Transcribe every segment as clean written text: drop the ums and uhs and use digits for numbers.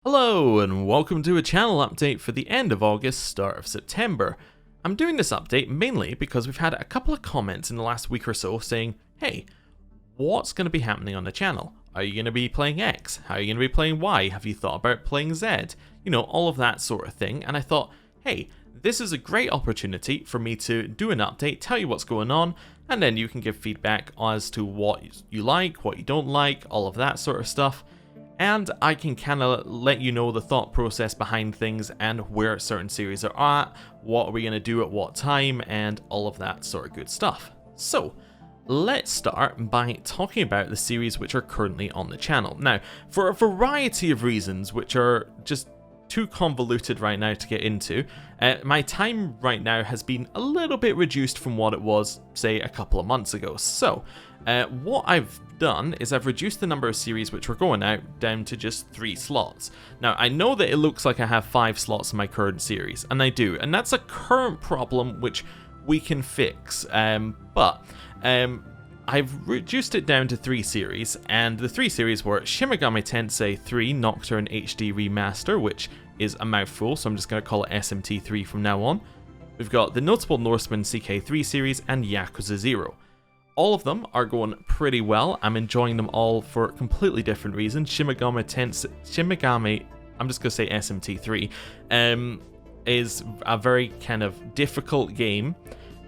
Hello and welcome to a channel update for the end of August, start of September. I'm doing this update mainly because we've had a couple of comments in the last week or so saying, hey, what's going to be happening on the channel? Are you going to be playing X? How are you going to be playing Y? Have you thought about playing Z? You know, all of that sort of thing. And I thought, hey, this is a great opportunity for me to do an update, tell you what's going on, and then you can give feedback as to what you like, what you don't like, all of that sort of stuff. And I can kind of let you know the thought process behind things and where certain series are at, what are we going to do at what time, and all of that sort of good stuff. So, let's start by talking about the series which are currently on the channel. Now, for a variety of reasons which are just too convoluted right now to get into, my time right now has been a little bit reduced from what it was, say, a couple of months ago. So, what I've done is I've reduced the number of series which were going out down to just 3 slots. Now, I know that it looks like I have 5 slots in my current series, and I do, and that's a current problem which we can fix, but I've reduced it down to 3 series, and the 3 series were Shin Megami Tensei 3 Nocturne HD Remaster, which is a mouthful, so I'm just going to call it SMT 3 from now on. We've got the Notable Norseman CK3 series and Yakuza 0. All of them are going pretty well. I'm enjoying them all for completely different reasons. Shin Megami, I'm just going to say SMT 3, is a very kind of difficult game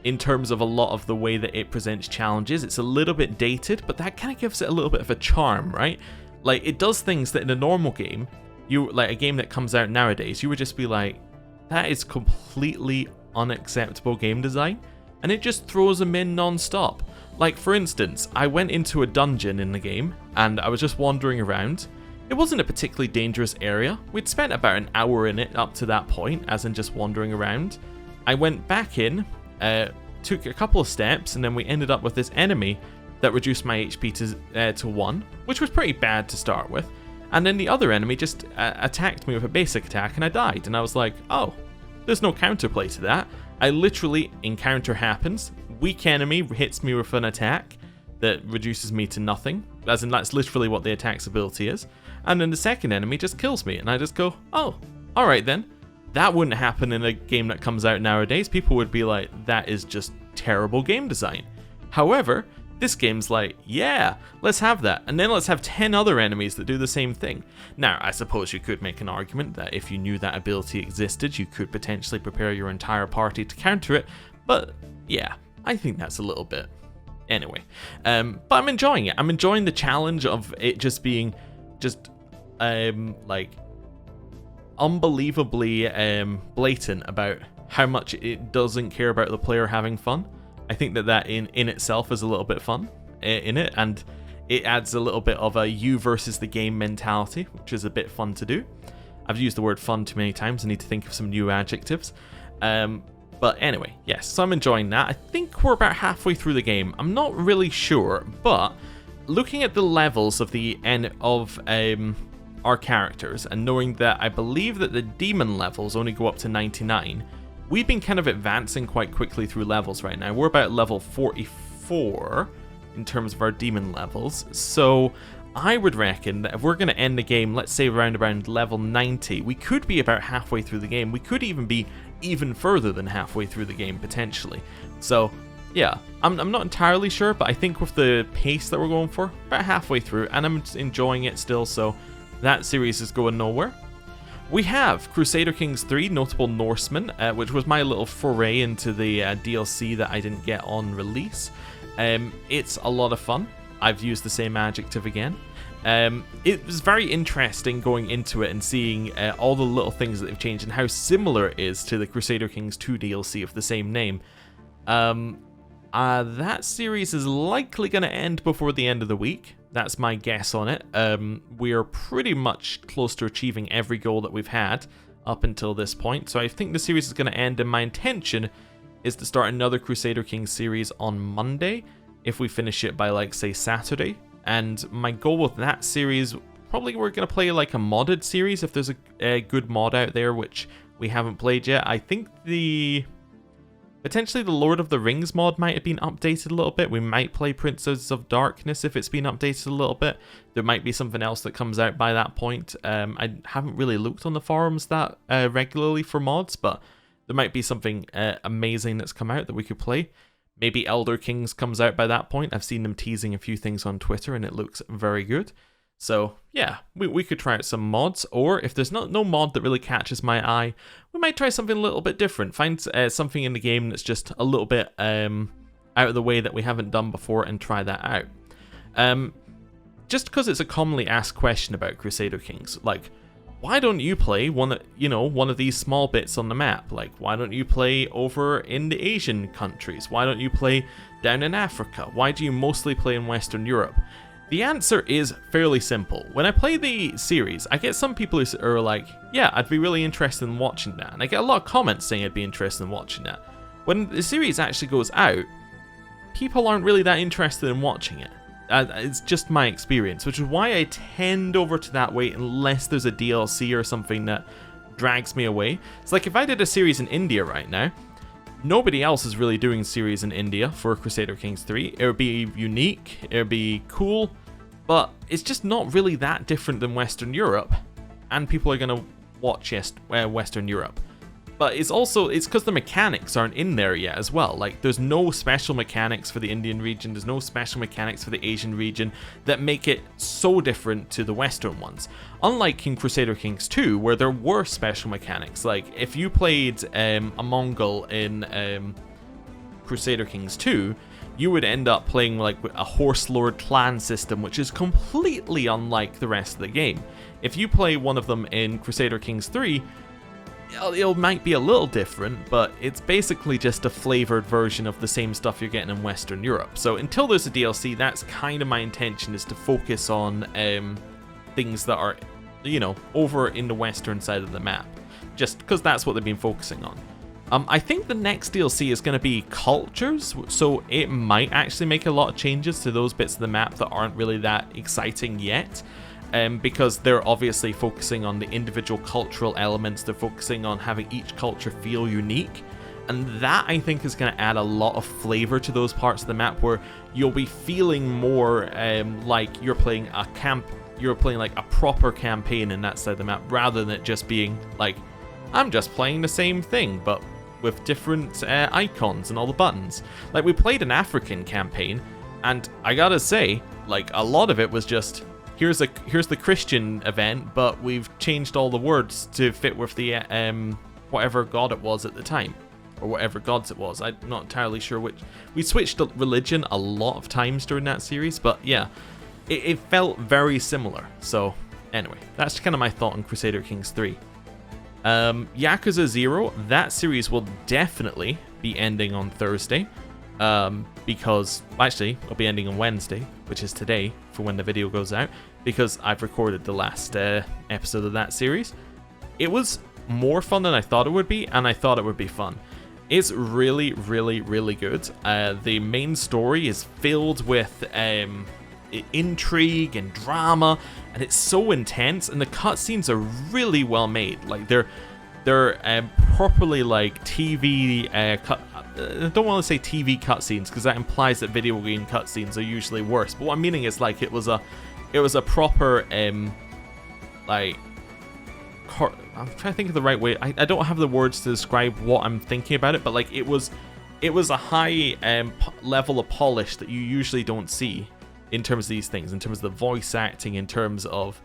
in terms of a lot of the way that it presents challenges. It's a little bit dated, but that kind of gives it a little bit of a charm, right? Like, it does things that in a normal game, like a game that comes out nowadays, you would just be like, that is completely unacceptable game design, and it just throws them in non-stop. Like, for instance, I went into a dungeon in the game, and I was just wandering around. It wasn't a particularly dangerous area. We'd spent about an hour in it up to that point, as in just wandering around. I went back in, took a couple of steps, and then we ended up with this enemy that reduced my HP to 1, which was pretty bad to start with. And then the other enemy just attacked me with a basic attack, and I died. And I was like, oh, there's no counterplay to that. I literally, encounter happens, weak enemy hits me with an attack that reduces me to nothing, as in that's literally what the attack's ability is, and then the second enemy just kills me, and I just go, oh, alright then. That wouldn't happen in a game that comes out nowadays. People would be like, that is just terrible game design. However, this game's like, yeah, let's have that, and then let's have 10 other enemies that do the same thing. Now, I suppose you could make an argument that if you knew that ability existed, you could potentially prepare your entire party to counter it, but yeah, I think that's a little bit... Anyway, but I'm enjoying it. I'm enjoying the challenge of it just being like, unbelievably blatant about how much it doesn't care about the player having fun. I think that in itself is a little bit fun in it, and it adds a little bit of a you versus the game mentality, which is a bit fun to do. I've used the word fun too many times. I need to think of some new adjectives. But anyway, yes, so I'm enjoying that. I think we're about halfway through the game. I'm not really sure, but looking at the levels of our characters, and knowing that I believe that the demon levels only go up to 99, we've been kind of advancing quite quickly through levels right now. We're about level 44 in terms of our demon levels, so I would reckon that if we're going to end the game, let's say around level 90, we could be about halfway through the game. We could even be even further than halfway through the game, potentially. So, yeah, I'm not entirely sure, but I think with the pace that we're going for, about halfway through, and I'm enjoying it still, so that series is going nowhere. We have Crusader Kings 3 Notable Norseman, which was my little foray into the DLC that I didn't get on release. It's a lot of fun. I've used the same adjective again. It was very interesting going into it and seeing all the little things that they've changed and how similar it is to the Crusader Kings 2 DLC of the same name. That series is likely going to end before the end of the week. That's my guess on it. We are pretty much close to achieving every goal that we've had up until this point, so I think the series is going to end, and my intention is to start another Crusader Kings series on Monday, if we finish it by, like, say, Saturday. And my goal with that series, probably we're going to play like a modded series, if there's a good mod out there, which we haven't played yet. I think the Potentially the Lord of the Rings mod might have been updated a little bit. We might play Princes of Darkness if it's been updated a little bit. There might be something else that comes out by that point. I haven't really looked on the forums that regularly for mods, but there might be something amazing that's come out that we could play. Maybe Elder Kings comes out by that point. I've seen them teasing a few things on Twitter and it looks very good. So yeah, we could try out some mods, or if there's no mod that really catches my eye, we might try something a little bit different. Find something in the game that's just a little bit out of the way that we haven't done before and try that out. Just because it's a commonly asked question about Crusader Kings, like, why don't you play one of these small bits on the map? Like, why don't you play over in the Asian countries? Why don't you play down in Africa? Why do you mostly play in Western Europe? The answer is fairly simple. When I play the series, I get some people who are like, yeah, I'd be really interested in watching that. And I get a lot of comments saying I'd be interested in watching that. When the series actually goes out, people aren't really that interested in watching it. It's just my experience, which is why I tend over to that way unless there's a DLC or something that drags me away. It's like if I did a series in India right now, nobody else is really doing series in India for Crusader Kings 3. It would be unique, it would be cool, but it's just not really that different than Western Europe, and people are going to watch Western Europe. But it's because the mechanics aren't in there yet as well. Like, there's no special mechanics for the Indian region, there's no special mechanics for the Asian region that make it so different to the Western ones. Unlike in Crusader Kings 2, where there were special mechanics. Like, if you played a Mongol in Crusader Kings 2, you would end up playing like a Horse Lord clan system, which is completely unlike the rest of the game. If you play one of them in Crusader Kings 3, it might be a little different, but it's basically just a flavored version of the same stuff you're getting in Western Europe. So until there's a DLC, that's kind of my intention, is to focus on things that are, over in the western side of the map, just because that's what they've been focusing on. I think the next DLC is going to be cultures, so it might actually make a lot of changes to those bits of the map that aren't really that exciting yet. Because they're obviously focusing on the individual cultural elements, they're focusing on having each culture feel unique, and that I think is going to add a lot of flavor to those parts of the map where you'll be feeling more like you're playing like a proper campaign in that side of the map, rather than it just being like, I'm just playing the same thing but with different icons and all the buttons. Like, we played an African campaign, and I gotta say, like, a lot of it was just, here's the Christian event, but we've changed all the words to fit with the whatever god it was at the time, or whatever gods it was. I'm not entirely sure which. We switched religion a lot of times during that series, but yeah, it felt very similar. So anyway, that's kind of my thought on Crusader Kings 3. Yakuza 0, that series will definitely be ending on Thursday. Because, actually, it'll be ending on Wednesday, which is today, for when the video goes out, because I've recorded the last episode of that series. It was more fun than I thought it would be, and I thought it would be fun. It's really, really, really good. The main story is filled with intrigue and drama, and it's so intense, and the cutscenes are really well made. Like, they're properly like TV I don't want to say TV cutscenes, because that implies that video game cutscenes are usually worse. But what I'm meaning is, like, it was a proper like, I'm trying to think of the right way. I don't have the words to describe what I'm thinking about it, but like, it was a high level of polish that you usually don't see in terms of these things, in terms of the voice acting, in terms of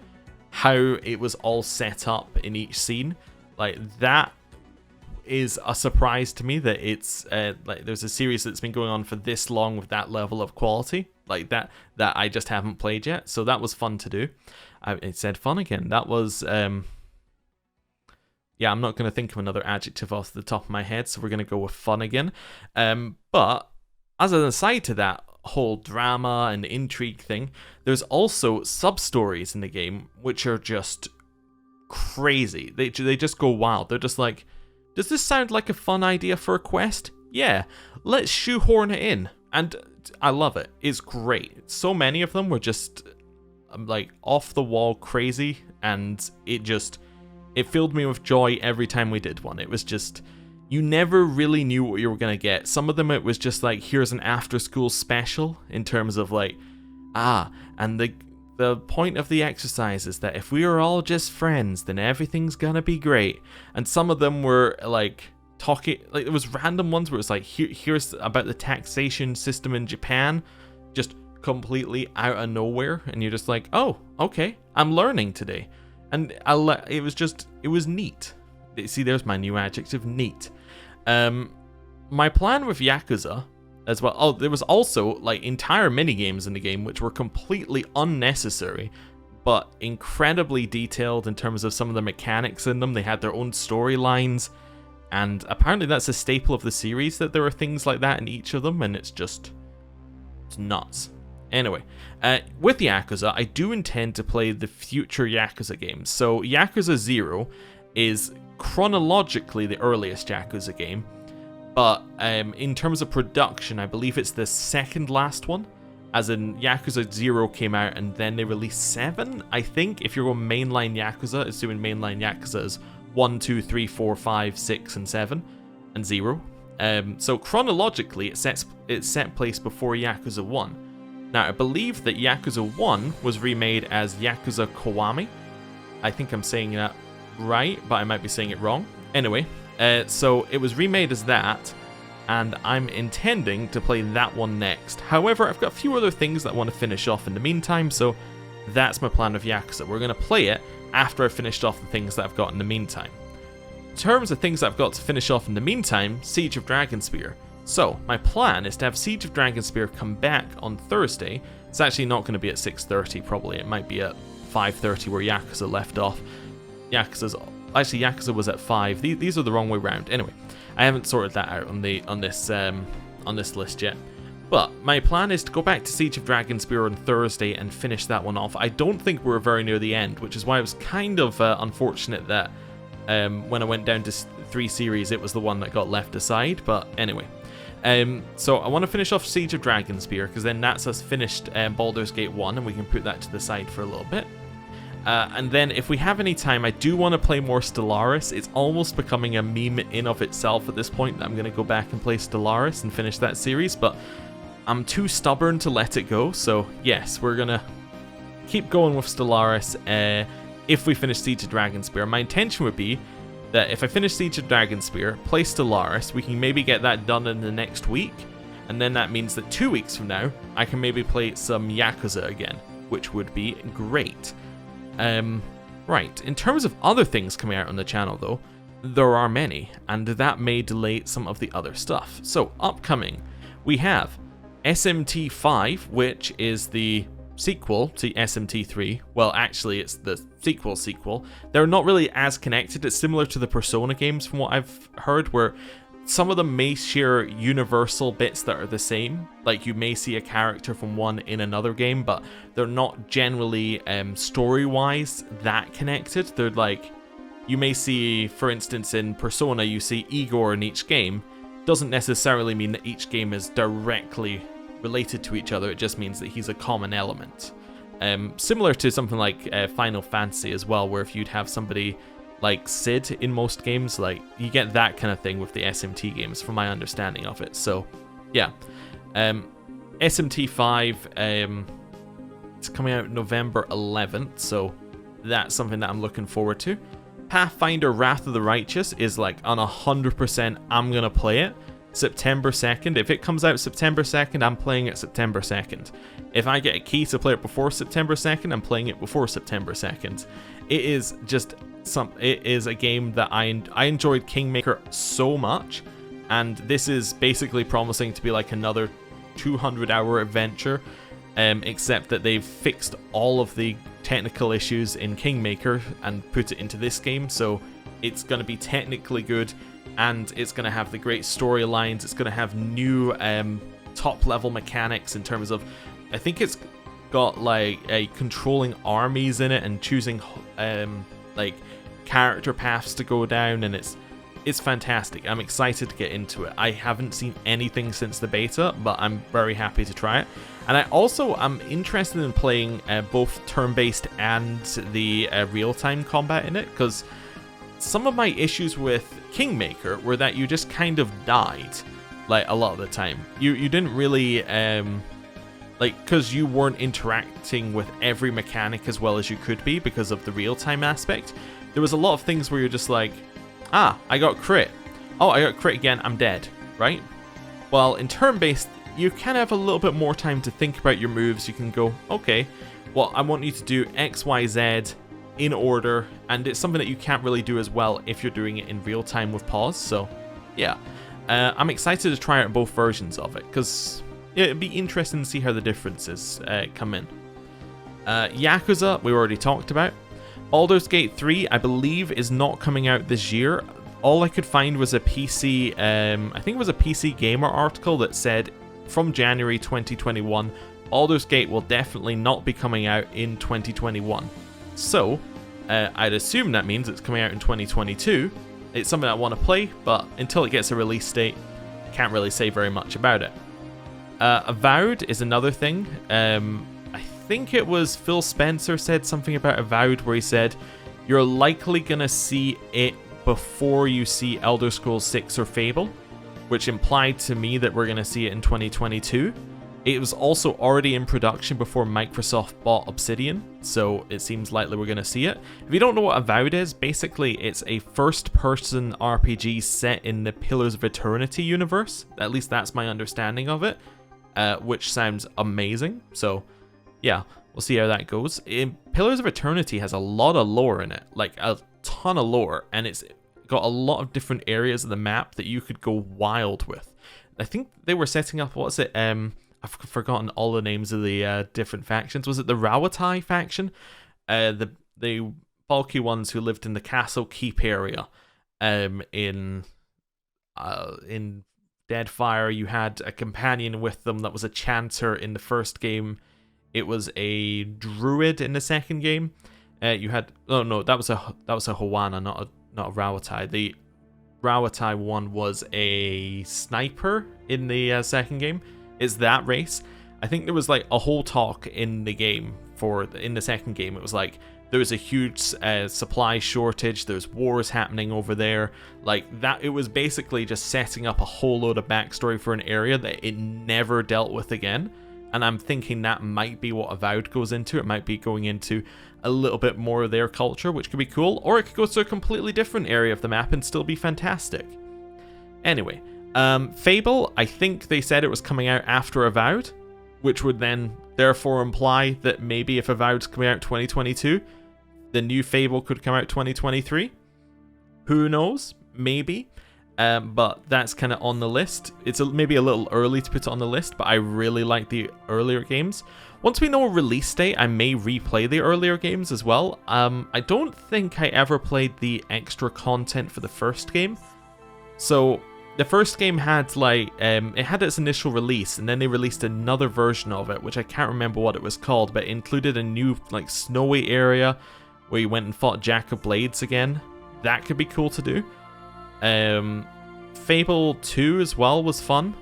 how it was all set up in each scene. Like, that is a surprise to me, that it's like, there's a series that's been going on for this long with that level of quality, like that I just haven't played yet. So that was fun to do. It said fun again. That was yeah, I'm not going to think of another adjective off the top of my head, so we're going to go with fun again. But as an aside to that whole drama and intrigue thing, there's also sub-stories in the game which are just crazy. They just go wild. They're just like, does this sound like a fun idea for a quest? Yeah, let's shoehorn it in. And I love it. It's great. So many of them were just like off the wall crazy, and it filled me with joy every time we did one. It was just, you never really knew what you were going to get. Some of them it was just like, here's an after school special in terms of like, and the point of the exercise is that if we are all just friends, then everything's gonna be great. And some of them were like talking, like there was random ones where it's like, here's about the taxation system in Japan, just completely out of nowhere, and you're just like, oh, okay, I'm learning today. And it was neat. See, there's my new adjective, neat. My plan with Yakuza as well. Oh, there was also like entire mini games in the game which were completely unnecessary, but incredibly detailed in terms of some of the mechanics in them. They had their own storylines, and apparently that's a staple of the series, that there are things like that in each of them, and it's nuts. Anyway, with Yakuza, I do intend to play the future Yakuza games. So Yakuza 0 is chronologically the earliest Yakuza game, but in terms of production, I believe it's the second last one, as in Yakuza 0 came out and then they released 7, I think. If you're going mainline Yakuza, assuming mainline Yakuza is 1, 2, 3, 4, 5, 6, and 7, and 0. So chronologically, it set place before Yakuza 1. Now, I believe that Yakuza 1 was remade as Yakuza Kiwami. I think I'm saying that right, but I might be saying it wrong. Anyway, so it was remade as that, and I'm intending to play that one next. However, I've got a few other things that I want to finish off in the meantime, so that's my plan of Yakuza. We're going to play it after I've finished off the things that I've got in the meantime. In terms of things that I've got to finish off in the meantime, Siege of Dragonspear. So, my plan is to have Siege of Dragonspear come back on Thursday. It's actually not going to be at 6:30 probably, it might be at 5:30 where Yakuza left off. Yakuza was at 5. These are the wrong way round. Anyway, I haven't sorted that out on this list yet. But my plan is to go back to Siege of Dragonspear on Thursday and finish that one off. I don't think we're very near the end, which is why it was kind of unfortunate that when I went down to 3 series, it was the one that got left aside. But anyway, so I want to finish off Siege of Dragonspear, because then that's us finished Baldur's Gate 1, and we can put that to the side for a little bit. And then if we have any time, I do want to play more Stellaris. It's almost becoming a meme in of itself at this point that I'm going to go back and play Stellaris and finish that series, but I'm too stubborn to let it go. So yes, we're going to keep going with Stellaris if we finish Siege of Dragonspear. My intention would be that if I finish Siege of Dragonspear, play Stellaris, we can maybe get that done in the next week, and then that means that 2 weeks from now, I can maybe play some Yakuza again, which would be great. Right, in terms of other things coming out on the channel though, there are many, and that may delay some of the other stuff. So, upcoming, we have SMT 5, which is the sequel to SMT 3. Well, actually, it's the sequel. They're not really as connected. It's similar to the Persona games from what I've heard, where some of them may share universal bits that are the same. Like, you may see a character from one in another game, but they're not generally, story-wise, that connected. They're like, you may see, for instance, in Persona, you see Igor in each game. Doesn't necessarily mean that each game is directly related to each other. It just means that he's a common element. Similar to something like Final Fantasy as well, where if you'd have somebody like Sid in most games, like you get that kind of thing with the SMT games from my understanding of it. So yeah, SMT 5, it's coming out November 11th, so that's something that I'm looking forward to. Pathfinder Wrath of the Righteous is like on 100% I'm gonna play it September 2nd. If it comes out September 2nd, I'm playing it September 2nd. If I get a key to play it before September 2nd, I'm playing it before September 2nd. It is just it is a game that I enjoyed Kingmaker so much, and this is basically promising to be like another 200-hour adventure, except that they've fixed all of the technical issues in Kingmaker and put it into this game, so it's going to be technically good, and it's going to have the great storylines. It's going to have new top-level mechanics in terms of, I think it's got like a controlling armies in it and choosing like character paths to go down, and it's fantastic. I'm excited to get into it. I haven't seen anything since the beta, but I'm very happy to try it. And I also am interested in playing both turn-based and the real-time combat in it, because some of my issues with Kingmaker were that you just kind of died, like, a lot of the time. You didn't really, like, because you weren't interacting with every mechanic as well as you could be because of the real-time aspect. There was a lot of things where you're just like, ah, I got crit. Oh, I got crit again, I'm dead, right? While in turn-based, you can have a little bit more time to think about your moves. You can go, okay, well, I want you to do X, Y, Z in order, and it's something that you can't really do as well if you're doing it in real time with pause. So, yeah, I'm excited to try out both versions of it, because it'd be interesting to see how the differences come in. Yakuza, we already talked about. Baldur's Gate 3, I believe, is not coming out this year. All I could find was a PC, I think it was a PC Gamer article that said from January 2021, Baldur's Gate will definitely not be coming out in 2021. So, I'd assume that means it's coming out in 2022. It's something I want to play, but until it gets a release date, can't really say very much about it. Avowed is another thing. I think it was Phil Spencer said something about Avowed where he said, you're likely going to see it before you see Elder Scrolls 6 or Fable, which implied to me that we're going to see it in 2022. It was also already in production before Microsoft bought Obsidian, so it seems likely we're going to see it. If you don't know what Avowed is, basically it's a first-person RPG set in the Pillars of Eternity universe. At least that's my understanding of it, which sounds amazing. So, yeah, we'll see how that goes. Pillars of Eternity has a lot of lore in it, like a ton of lore, and it's got a lot of different areas of the map that you could go wild with. I think they were setting up, what's it, I've forgotten all the names of the different factions. Was it the Rawatai faction? The bulky ones who lived in the Castle Keep area. In Deadfire, you had a companion with them that was a chanter in the first game. It was a druid in the second game. You had that was a Howana, not a Rawatai. The Rawatai one was a sniper in the second game. It's that race. I think there was like a whole talk in the game in the second game. It was like there was a huge supply shortage. There's wars happening over there. Like that, it was basically just setting up a whole load of backstory for an area that it never dealt with again. And I'm thinking that might be what Avowed goes into. It might be going into a little bit more of their culture, which could be cool, or it could go to a completely different area of the map and still be fantastic. Anyway, Fable, I think they said it was coming out after Avowed, which would then therefore imply that maybe if Avowed's coming out 2022, the new Fable could come out 2023. Who knows? Maybe. But that's kind of on the list. It's maybe a little early to put it on the list, but I really like the earlier games. Once we know a release date, I may replay the earlier games as well. I don't think I ever played the extra content for the first game. So the first game had like, it had its initial release, and then they released another version of it, which I can't remember what it was called, but it included a new like snowy area where you went and fought Jack of Blades again. That could be cool to do. Fable 2 as well was fun.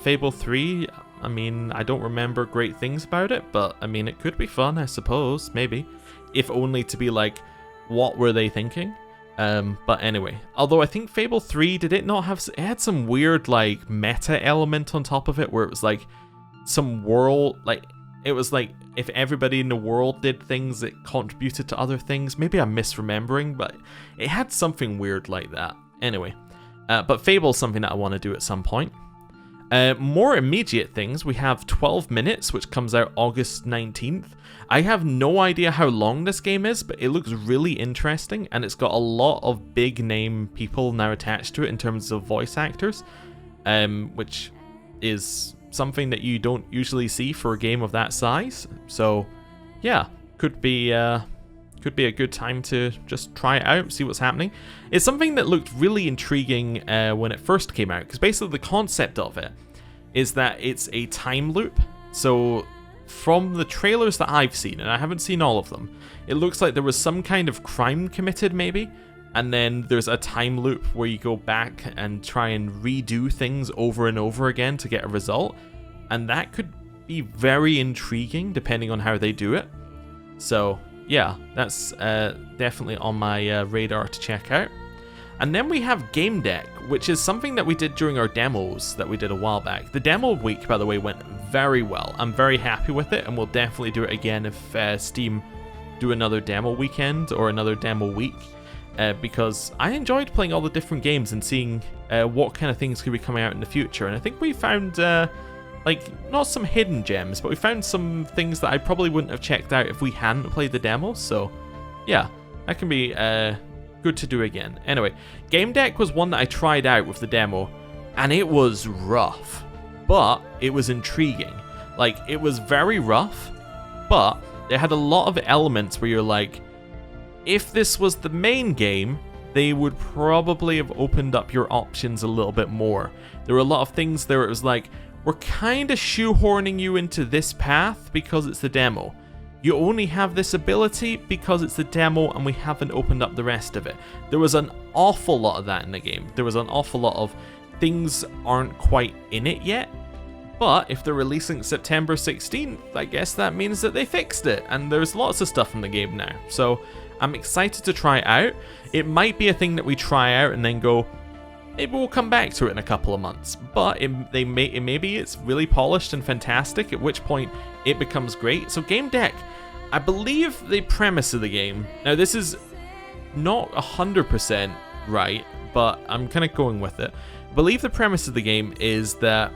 Fable 3, I mean, I don't remember great things about it, but I mean, it could be fun, I suppose, maybe. If only to be like, what were they thinking? But anyway, although I think Fable 3, did it not have, it had some weird like meta element on top of it where it was like some world, like, it was like if everybody in the world did things, it contributed to other things. Maybe I'm misremembering, but it had something weird like that. Anyway, but Fable's something that I want to do at some point. More immediate things, we have 12 Minutes, which comes out August 19th. I have no idea how long this game is, but it looks really interesting, and it's got a lot of big name people now attached to it in terms of voice actors, which is something that you don't usually see for a game of that size. So yeah, could be a good time to just try it out, see what's happening. It's something that looked really intriguing when it first came out, because basically the concept of it is that it's a time loop. So from the trailers that I've seen, and I haven't seen all of them, it looks like there was some kind of crime committed maybe, and then there's a time loop where you go back and try and redo things over and over again to get a result, and that could be very intriguing depending on how they do it. So yeah, that's definitely on my radar to check out. And then we have Game Deck, which is something that we did during our demos that we did a while back. The demo week, by the way, went very well. I'm very happy with it, and we'll definitely do it again if Steam do another demo weekend or another demo week, because I enjoyed playing all the different games and seeing what kind of things could be coming out in the future. And I think we found, like, not some hidden gems, but we found some things that I probably wouldn't have checked out if we hadn't played the demo. So, yeah, that can be good to do again. Anyway, Game Deck was one that I tried out with the demo, and it was rough, but it was intriguing. Like, it was very rough, but it had a lot of elements where you're like, if this was the main game, they would probably have opened up your options a little bit more. There were a lot of things there. It was like, we're kind of shoehorning you into this path because it's the demo. You only have this ability because it's the demo, and we haven't opened up the rest of it. There was an awful lot of that in the game. There was an awful lot of things aren't quite in it yet. But if they're releasing September 16th, I guess that means that they fixed it, and there's lots of stuff in the game now. So I'm excited to try it out. It might be a thing that we try out and then go, maybe we'll come back to it in a couple of months. But maybe it's really polished and fantastic, at which point it becomes great. So Game Deck, I believe the premise of the game, now this is not 100% right, but I'm kind of going with it. I believe the premise of the game is that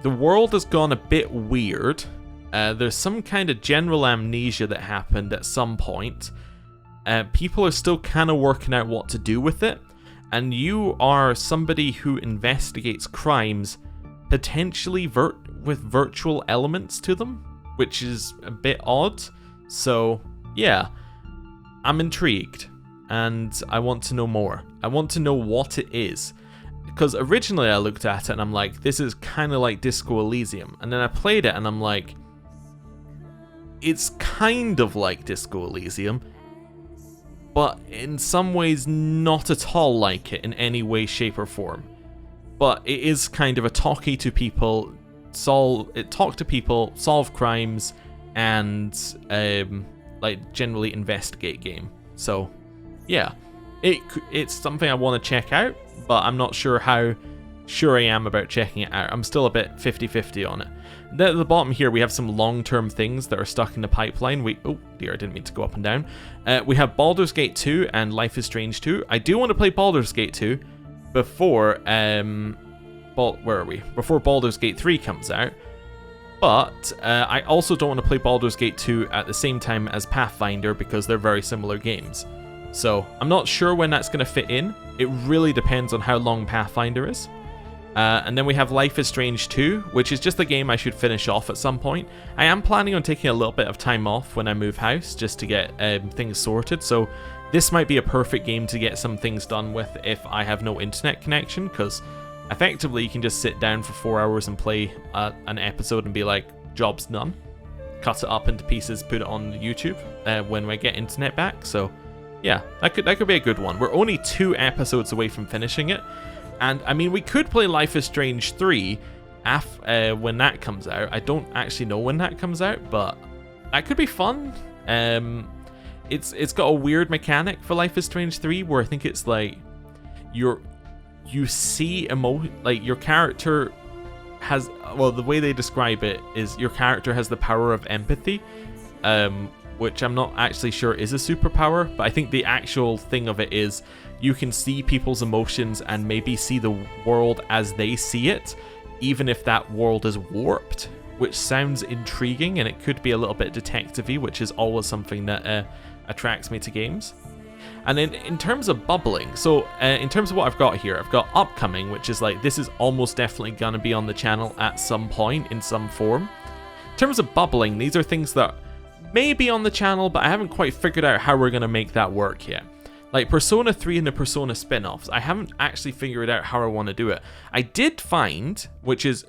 the world has gone a bit weird. There's some kind of general amnesia that happened at some point. People are still kind of working out what to do with it. And you are somebody who investigates crimes, potentially with virtual elements to them, which is a bit odd. So, yeah, I'm intrigued, and I want to know more. I want to know what it is. Because originally I looked at it and I'm like, this is kind of like Disco Elysium. And then I played it and I'm like, it's kind of like Disco Elysium, but in some ways not at all like it in any way, shape, or form. But it is kind of a talk to people, solve crimes, and like generally investigate game. So yeah, it's something I want to check out, but I'm not sure how sure I am about checking it out. I'm still a bit 50-50 on it. Then at the bottom here, we have some long-term things that are stuck in the pipeline. Oh dear, I didn't mean to go up and down. We have Baldur's Gate 2 and Life is Strange 2. I do want to play Baldur's Gate 2 before, where are we? Before Baldur's Gate 3 comes out. But I also don't want to play Baldur's Gate 2 at the same time as Pathfinder because they're very similar games. So I'm not sure when that's going to fit in. It really depends on how long Pathfinder is. And then we have Life is Strange 2, which is just a game I should finish off at some point. I am planning on taking a little bit of time off when I move house just to get things sorted. So this might be a perfect game to get some things done with if I have no internet connection, because effectively you can just sit down for 4 hours and play an episode and be like, job's done. Cut it up into pieces, put it on YouTube when we get internet back. So yeah, that could be a good one. We're only 2 episodes away from finishing it. And I mean, we could play Life is Strange 3 when that comes out. I don't actually know when that comes out, but that could be fun. It's got a weird mechanic for Life is Strange 3 where I think it's like you see like your character has, well, the way they describe it is your character has the power of empathy, which I'm not actually sure is a superpower, but I think the actual thing of it is you can see people's emotions and maybe see the world as they see it, even if that world is warped, which sounds intriguing, and it could be a little bit detective-y, which is always something that attracts me to games. And then in terms of bubbling, so in terms of what I've got here, I've got upcoming, which is like, this is almost definitely going to be on the channel at some point in some form. In terms of bubbling, these are things that may be on the channel, but I haven't quite figured out how we're going to make that work yet. Like Persona 3 and the Persona spin-offs, I haven't actually figured out how I want to do it. I did find, which is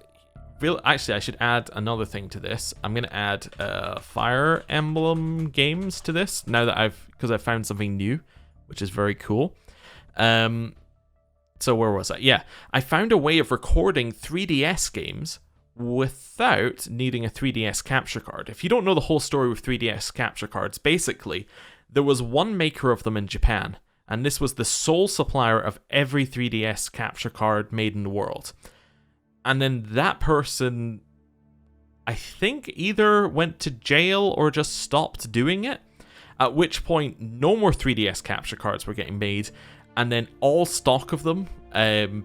real. Actually, I should add another thing to this. I'm going to add Fire Emblem games to this now that because I've found something new, which is very cool. So where was I? Yeah, I found a way of recording 3DS games without needing a 3DS capture card. If you don't know the whole story with 3DS capture cards, basically, there was one maker of them in Japan, and this was the sole supplier of every 3DS capture card made in the world. And then that person, I think, either went to jail or just stopped doing it, at which point no more 3DS capture cards were getting made, and then all stock of them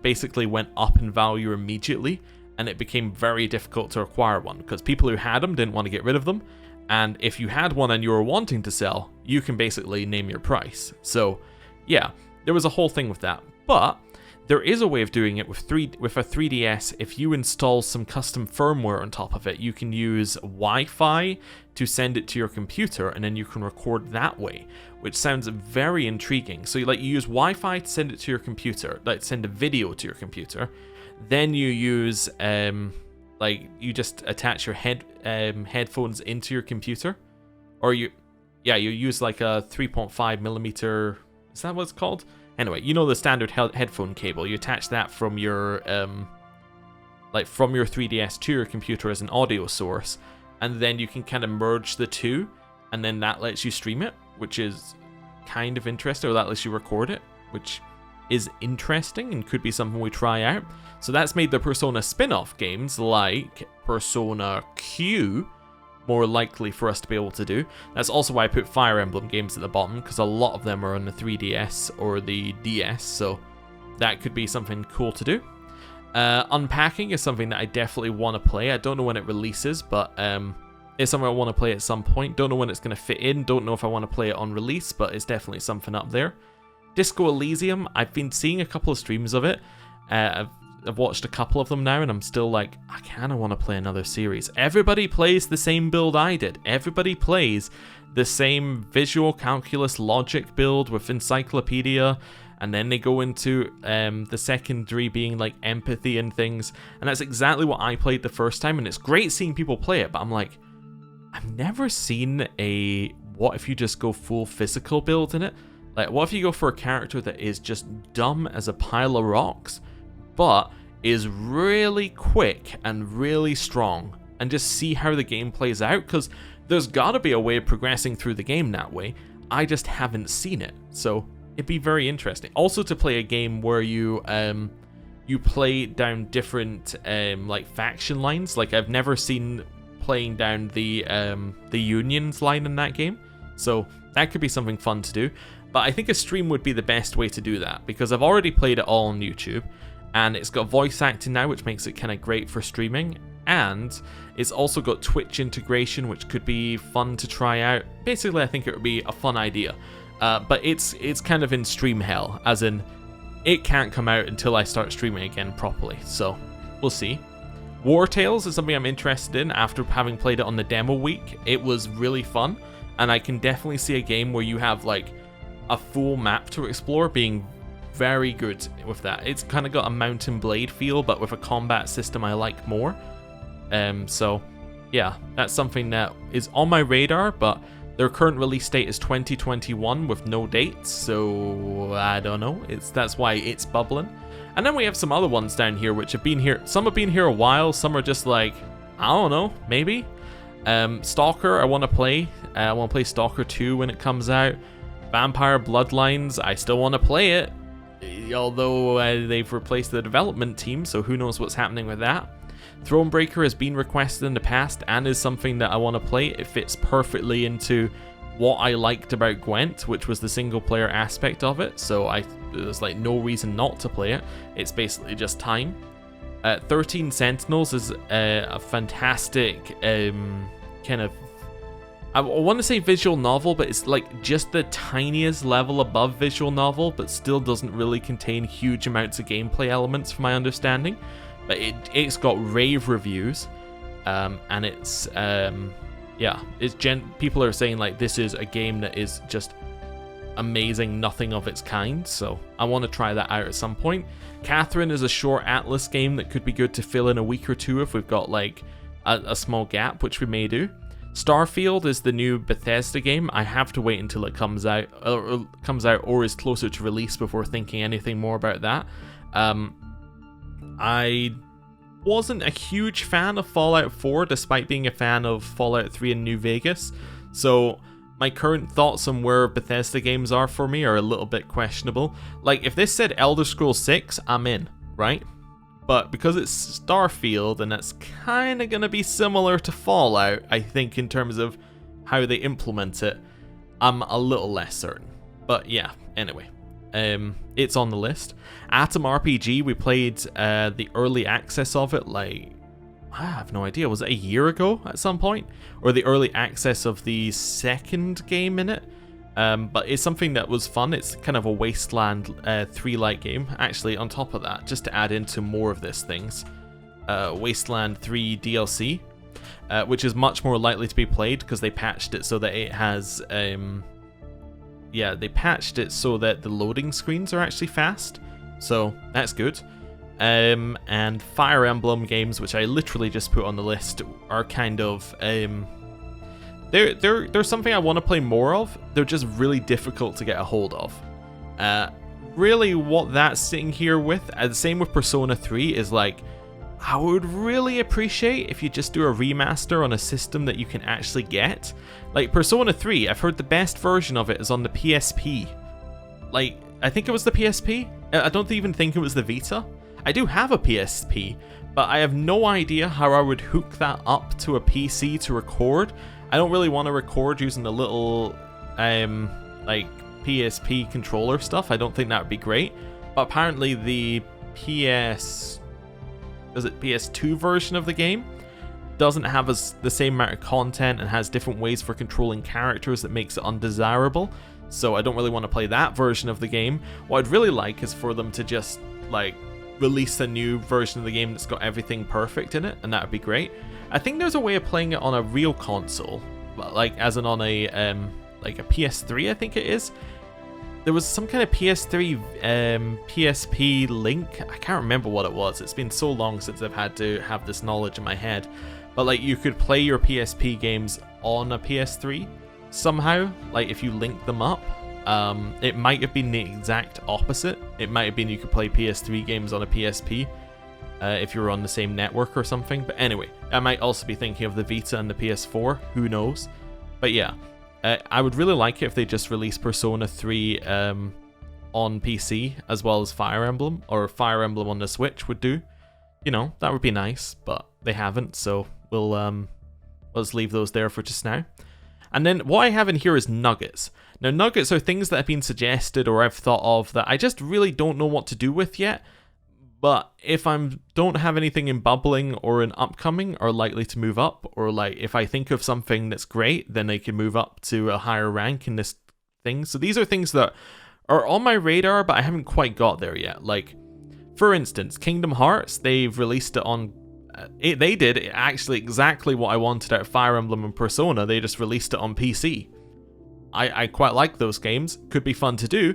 basically went up in value immediately, and it became very difficult to acquire one, because people who had them didn't want to get rid of them, and if you had one and you were wanting to sell, you can basically name your price. So, yeah, there was a whole thing with that. But there is a way of doing it with a 3DS. If you install some custom firmware on top of it, you can use Wi-Fi to send it to your computer, and then you can record that way, which sounds very intriguing. So you use Wi-Fi to send it to your computer, like send a video to your computer. Then you use you just attach your headphones into your computer, or you use like a 3.5 millimeter. Is that what it's called? Anyway, you know the standard headphone cable. You attach that from your from your 3DS to your computer as an audio source, and then you can kind of merge the two, and then that lets you stream it, which is kind of interesting, or that lets you record it, which is interesting and could be something we try out. So that's made the Persona spin-off games like Persona Q more likely for us to be able to do. That's also why I put Fire Emblem games at the bottom, because a lot of them are on the 3DS or the DS, so that could be something cool to do. Unpacking is something that I definitely want to play. I don't know when it releases, but it's something I want to play at some point. Don't know when it's going to fit in, don't know if I want to play it on release, but it's definitely something up there. Disco Elysium, I've been seeing a couple of streams of it. I've watched a couple of them now, and I'm still like, I kind of want to play another series. Everybody plays the same build I did. Everybody plays the same visual calculus logic build with encyclopedia, and then they go into the secondary being like empathy and things, and that's exactly what I played the first time, and it's great seeing people play it, but I'm like, I've never seen a what if you just go full physical build in it. Like, what if you go for a character that is just dumb as a pile of rocks, but is really quick and really strong, and just see how the game plays out? Because there's gotta be a way of progressing through the game that way. I just haven't seen it, so it'd be very interesting. Also, to play a game where you play down different like faction lines. Like, I've never seen playing down the Unions line in that game, so that could be something fun to do. But I think a stream would be the best way to do that, because I've already played it all on YouTube, and it's got voice acting now, which makes it kind of great for streaming, and it's also got Twitch integration, which could be fun to try out. Basically, I think it would be a fun idea, but it's kind of in stream hell, as in it can't come out until I start streaming again properly, so we'll see. War Tales is something I'm interested in after having played it on the demo week. It was really fun, and I can definitely see a game where you have like a full map to explore being very good with that. It's kind of got a Mount and Blade feel, but with a combat system I like more. So yeah, that's something that is on my radar, but their current release date is 2021 with no dates, so I don't know. That's why it's bubbling. And then we have some other ones down here which have been here. Some have been here a while, some are just like, I don't know, maybe. Stalker, I want to play. I want to play Stalker 2 when it comes out. Vampire Bloodlines, I still want to play it, although they've replaced the development team, so who knows what's happening with that. Thronebreaker has been requested in the past and is something that I want to play. It fits perfectly into what I liked about Gwent, which was the single player aspect of it, so there's like no reason not to play it. It's basically just time. 13 Sentinels is a fantastic kind of, I want to say visual novel, but it's like just the tiniest level above visual novel, but still doesn't really contain huge amounts of gameplay elements from my understanding. But it's got rave reviews, and it's people are saying like this is a game that is just amazing, nothing of its kind, so I want to try that out at some point. Catherine is a short Atlas game that could be good to fill in a week or two if we've got like a small gap, which we may do. Starfield is the new Bethesda game. I have to wait until it comes out or is closer to release before thinking anything more about that. I wasn't a huge fan of Fallout 4 despite being a fan of Fallout 3 and New Vegas, so my current thoughts on where Bethesda games are for me are a little bit questionable. Like, if this said Elder Scrolls 6, I'm in, right? But because it's Starfield, and that's kind of going to be similar to Fallout, I think, in terms of how they implement it, I'm a little less certain. But yeah, anyway, it's on the list. Atom RPG, we played the early access of it, like, I have no idea, was it a year ago at some point? Or the early access of the second game in it? But it's something that was fun. It's kind of a Wasteland 3-like game. Actually, on top of that, just to add into more of these things, Wasteland 3 DLC, which is much more likely to be played because they patched it so that it has... yeah, they patched it so that the loading screens are actually fast. So, that's good. And Fire Emblem games, which I literally just put on the list, are kind of... They're something I want to play more of. They're just really difficult to get a hold of. Really, what that's sitting here with, the same with Persona 3, is like, I would really appreciate if you just do a remaster on a system that you can actually get. Like Persona 3, I've heard the best version of it is on the PSP. Like, I think it was the PSP. I don't even think it was the Vita. I do have a PSP, but I have no idea how I would hook that up to a PC to record. I don't really want to record using the little, like, PSP controller stuff. I don't think that would be great. But apparently the PS2 version of the game doesn't have the same amount of content and has different ways for controlling characters that makes it undesirable. So I don't really want to play that version of the game. What I'd really like is for them to just, like, release a new version of the game that's got everything perfect in it, and that would be great. I think there's a way of playing it on a real console, like as in on a like a PS3, I think it is. There was some kind of PS3 PSP link. I can't remember what it was. It's been so long since I've had to have this knowledge in my head. But like, you could play your PSP games on a PS3 somehow, like if you link them up. It might have been the exact opposite. It might have been you could play PS3 games on a PSP if you were on the same network or something. But anyway, I might also be thinking of the Vita and the PS4. Who knows? But yeah, I would really like it if they just released Persona 3 on PC as well as Fire Emblem, or Fire Emblem on the Switch would do. You know, that would be nice, but they haven't, so we'll just leave those there for just now. And then what I have in here is nuggets. Now, nuggets are things that have been suggested or I've thought of that I just really don't know what to do with yet. But if I don't have anything in bubbling or in upcoming, are likely to move up, or like if I think of something that's great, then they can move up to a higher rank in this thing. So these are things that are on my radar, but I haven't quite got there yet. Like, for instance, Kingdom Hearts, they've released it on... they did actually exactly what I wanted out of Fire Emblem and Persona. They just released it on PC. I quite like those games. Could be fun to do.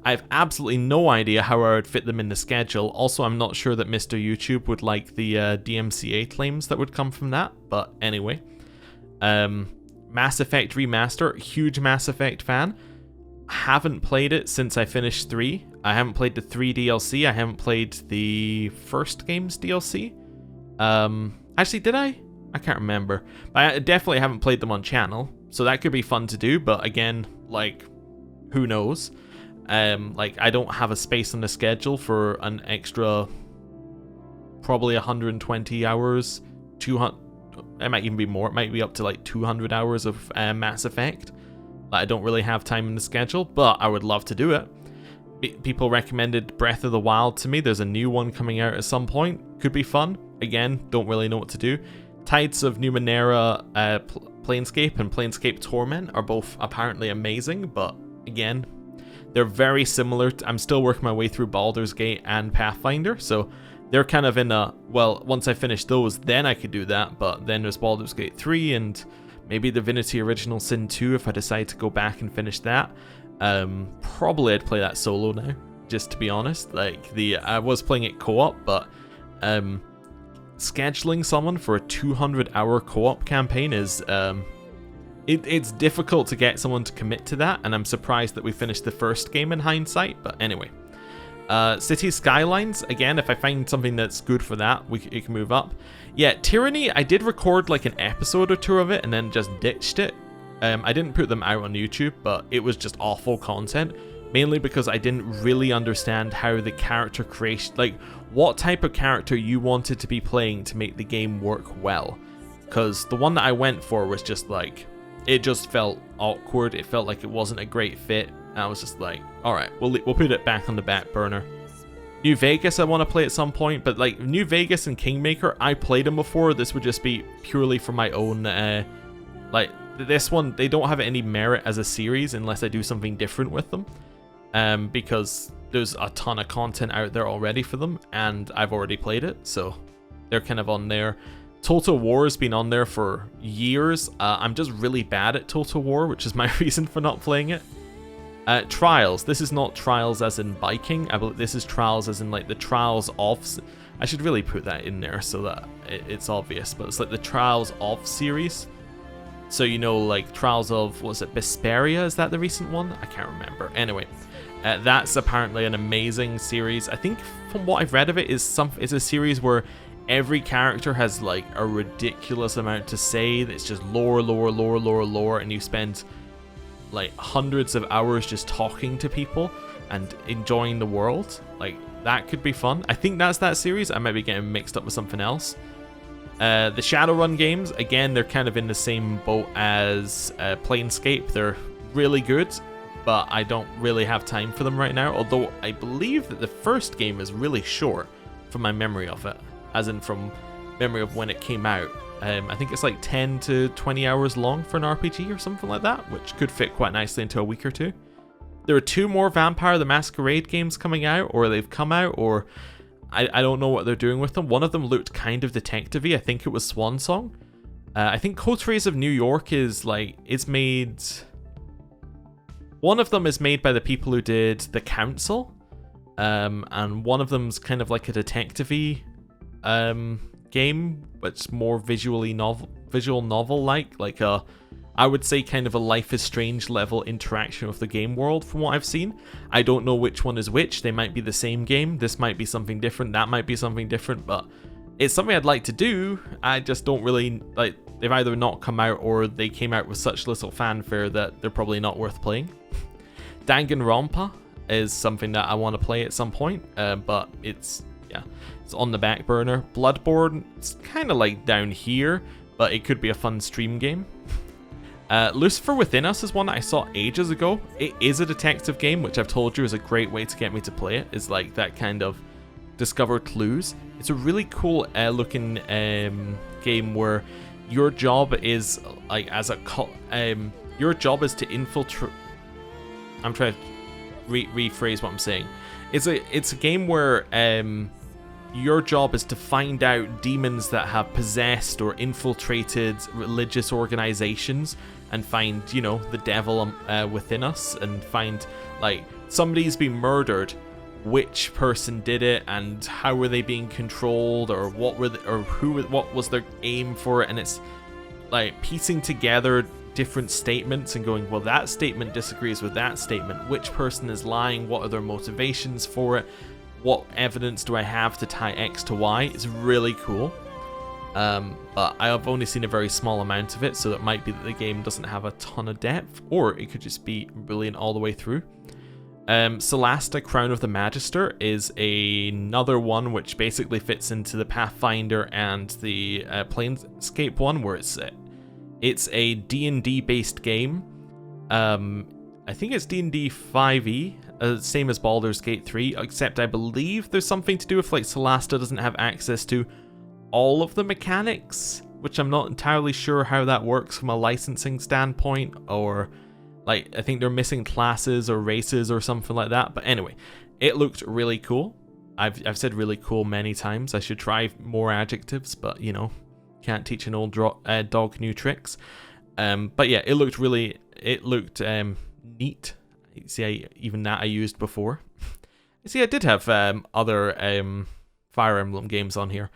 I have absolutely no idea how I would fit them in the schedule. Also, I'm not sure that Mr. YouTube would like the DMCA claims that would come from that. But anyway. Mass Effect Remaster. Huge Mass Effect fan. Haven't played it since I finished 3. I haven't played the 3 DLC. I haven't played the first game's DLC. Actually, did I? I can't remember. But I definitely haven't played them on channel. So that could be fun to do. But again, like, who knows? Like, I don't have a space on the schedule for an extra probably 120 hours, 200, it might even be more, it might be up to like 200 hours of Mass Effect. Like, I don't really have time in the schedule, but I would love to do it. People recommended Breath of the Wild to me. There's a new one coming out at some point. Could be fun. Again, don't really know what to do. Tides of Numenera, Planescape and Planescape Torment are both apparently amazing, but again, they're very similar. I'm still working my way through Baldur's Gate and Pathfinder, so they're kind of in a, well, once I finish those, then I could do that, but then there's Baldur's Gate 3 and maybe Divinity Original Sin 2 if I decide to go back and finish that. Probably I'd play that solo now, just to be honest. Like, I was playing it co-op, but scheduling someone for a 200-hour co-op campaign is it's difficult to get someone to commit to that, and I'm surprised that we finished the first game in hindsight. But anyway, City Skylines, again, if I find something that's good for that, it can move up. Yeah, Tyranny, I did record like an episode or two of it and then just ditched it. I didn't put them out on YouTube, but it was just awful content. Mainly because I didn't really understand how the character creation, like what type of character you wanted to be playing to make the game work well. Because the one that I went for was just like, it just felt awkward. It felt like it wasn't a great fit. And I was just like, all right, we'll put it back on the back burner. New Vegas I want to play at some point, but like New Vegas and Kingmaker, I played them before. This would just be purely for my own, like this one, they don't have any merit as a series unless I do something different with them. Because there's a ton of content out there already for them, and I've already played it, so they're kind of on there. Total War has been on there for years. I'm just really bad at Total War, which is my reason for not playing it. Trials. This is not Trials as in biking. I believe this is Trials as in like the Trials of... I should really put that in there so that it's obvious, but it's like the Trials of series. So, you know, like Trials of, was it Vesperia? Is that the recent one? I can't remember. Anyway, that's apparently an amazing series. I think from what I've read of it, is a series where every character has like a ridiculous amount to say. It's just lore, and you spend like hundreds of hours just talking to people and enjoying the world. Like, that could be fun. I think that's that series. I might be getting mixed up with something else. The Shadowrun games, again, they're kind of in the same boat as Planescape. They're really good, but I don't really have time for them right now, although I believe that the first game is really short from my memory of it, as in from memory of when it came out. I think it's like 10 to 20 hours long for an RPG or something like that, which could fit quite nicely into a week or two. There are 2 more Vampire the Masquerade games coming out, or they've come out, or I don't know what they're doing with them. One of them looked kind of detective-y. I think it was Swansong. I think Coteries of New York is like, it's made... One of them is made by the people who did The Council, and one of them's kind of like a detective-y game, but it's more visual novel-like, like a, I would say kind of a Life is Strange level interaction with the game world from what I've seen. I don't know which one is which. They might be the same game. This might be something different. That might be something different, but it's something I'd like to do. I just don't really, like, they've either not come out or they came out with such little fanfare that they're probably not worth playing. Danganronpa is something that I want to play at some point, but it's on the back burner. Bloodborne, it's kind of like down here, but it could be a fun stream game. Lucifer Within Us is one that I saw ages ago. It is a detective game, which I've told you is a great way to get me to play it, is like that kind of discover clues. It's a really cool looking game where your job is like your job is to infiltrate. I'm trying to rephrase what I'm saying. It's a game where your job is to find out demons that have possessed or infiltrated religious organizations and find, you know, the devil within us, and find, like, somebody's been murdered, which person did it and how were they being controlled, or what was their aim for it. And it's like piecing together different statements and going, well, that statement disagrees with that statement, which person is lying, what are their motivations for it, what evidence do I have to tie X to Y. It's really cool, but I have only seen a very small amount of it, so it might be that the game doesn't have a ton of depth, or it could just be brilliant all the way through. Solasta Crown of the Magister is another one which basically fits into the Pathfinder and the Planescape one, where it's a D&D based game. I think it's D&D 5e, same as Baldur's Gate 3, except I believe there's something to do with, like, Solasta doesn't have access to all of the mechanics, which I'm not entirely sure how that works from a licensing standpoint, or, like, I think they're missing classes or races or something like that. But anyway, it looked really cool. I've said really cool many times. I should try more adjectives, but, you know, can't teach an old dog new tricks. But yeah, it looked neat. See, even that I used before. See, I did have other Fire Emblem games on here.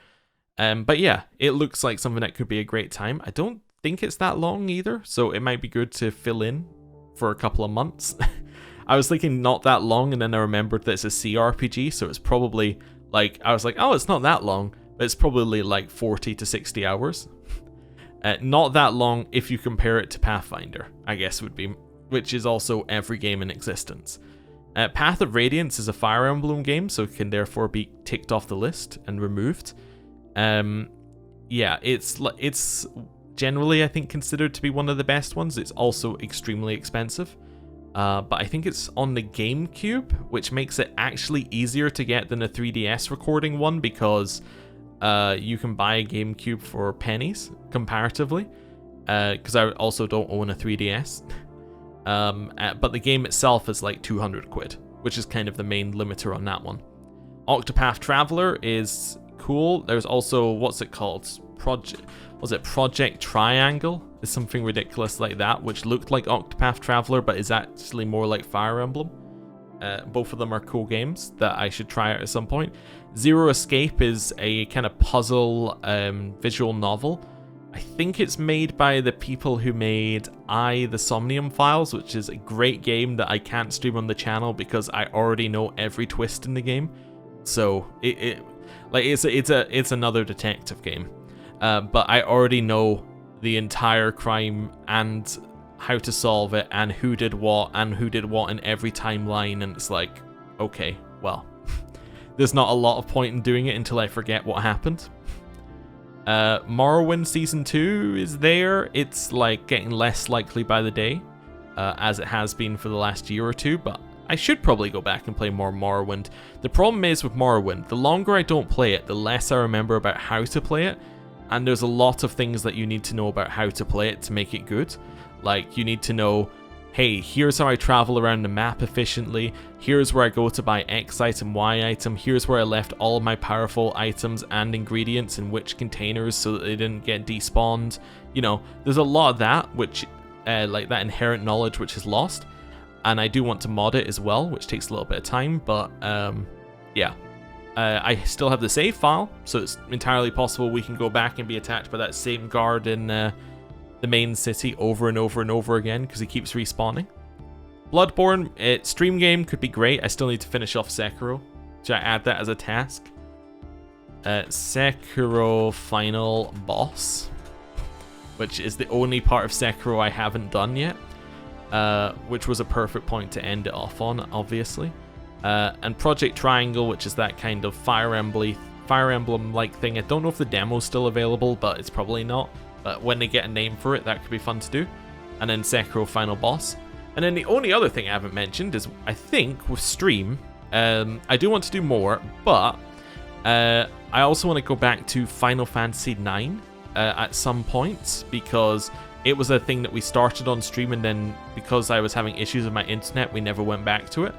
But yeah, it looks like something that could be a great time. I don't think it's that long either, so it might be good to fill in for a couple of months. I was thinking not that long, and then I remembered that it's a CRPG, so it's probably like, I was like, oh, it's not that long, but it's probably like 40 to 60 hours. Not that long if you compare it to Pathfinder, I guess would be, which is also every game in existence. Path of Radiance is a Fire Emblem game, so it can therefore be ticked off the list and removed. Yeah, it's generally, I think, considered to be one of the best ones. It's also extremely expensive. But I think it's on the GameCube, which makes it actually easier to get than a 3DS recording one, because you can buy a GameCube for pennies, comparatively. Because I also don't own a 3DS. But the game itself is like 200 quid, which is kind of the main limiter on that one. Octopath Traveler is cool. There's also, what's it called? Project Triangle? Is something ridiculous like that, which looked like Octopath Traveler, but is actually more like Fire Emblem. Both of them are cool games that I should try out at some point. Zero Escape is a kind of puzzle visual novel. I think it's made by the people who made The Somnium Files, which is a great game that I can't stream on the channel because I already know every twist in the game. So it's another detective game, but I already know the entire crime and how to solve it and who did what in every timeline, and it's like, okay, well, there's not a lot of point in doing it until I forget what happened. Morrowind Season 2 is there. It's like getting less likely by the day, as it has been for the last year or two, but I should probably go back and play more Morrowind. The problem is with Morrowind, the longer I don't play it, the less I remember about how to play it, and there's a lot of things that you need to know about how to play it to make it good. Like, you need to know, hey, here's how I travel around the map efficiently, here's where I go to buy X item, Y item, here's where I left all of my powerful items and ingredients in which containers so that they didn't get despawned. You know, there's a lot of that, which, like that inherent knowledge which is lost, and I do want to mod it as well, which takes a little bit of time, but yeah. I still have the save file, so it's entirely possible we can go back and be attacked by that same guard in the main city over and over and over again, because he keeps respawning. Bloodborne, stream game could be great. I still need to finish off Sekiro. Should I add that as a task? Sekiro final boss, which is the only part of Sekiro I haven't done yet, which was a perfect point to end it off on, obviously. And Project Triangle, which is that kind of Fire Emblem-like thing. I don't know if the demo's still available, but it's probably not. But when they get a name for it, that could be fun to do. And then Sekiro Final Boss. And then the only other thing I haven't mentioned is, I think, with stream, I do want to do more, but I also want to go back to Final Fantasy IX at some point, because it was a thing that we started on stream, and then because I was having issues with my internet, we never went back to it.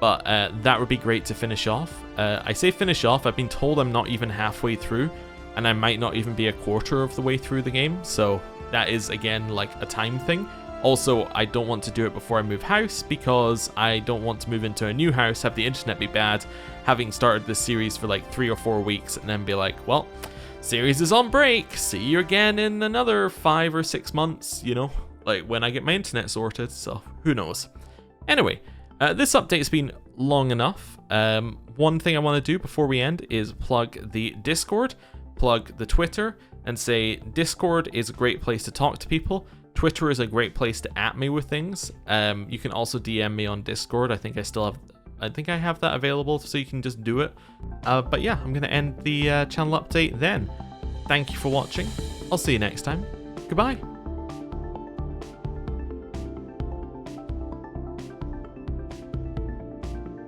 But that would be great to finish off. I say finish off, I've been told I'm not even halfway through, and I might not even be a quarter of the way through the game, so that is, again, like a time thing. Also, I don't want to do it before I move house, because I don't want to move into a new house, have the internet be bad, having started this series for like 3 or 4 weeks, and then be like, well, series is on break, see you again in another 5 or 6 months, you know, like when I get my internet sorted, so who knows. Anyway, this update's been long enough. One thing I want to do before we end is plug the Discord, plug the Twitter, and say Discord is a great place to talk to people. Twitter is a great place to at me with things. You can also DM me on Discord. I think I have that available, so you can just do it. But yeah, I'm going to end the channel update then. Thank you for watching. I'll see you next time. Goodbye.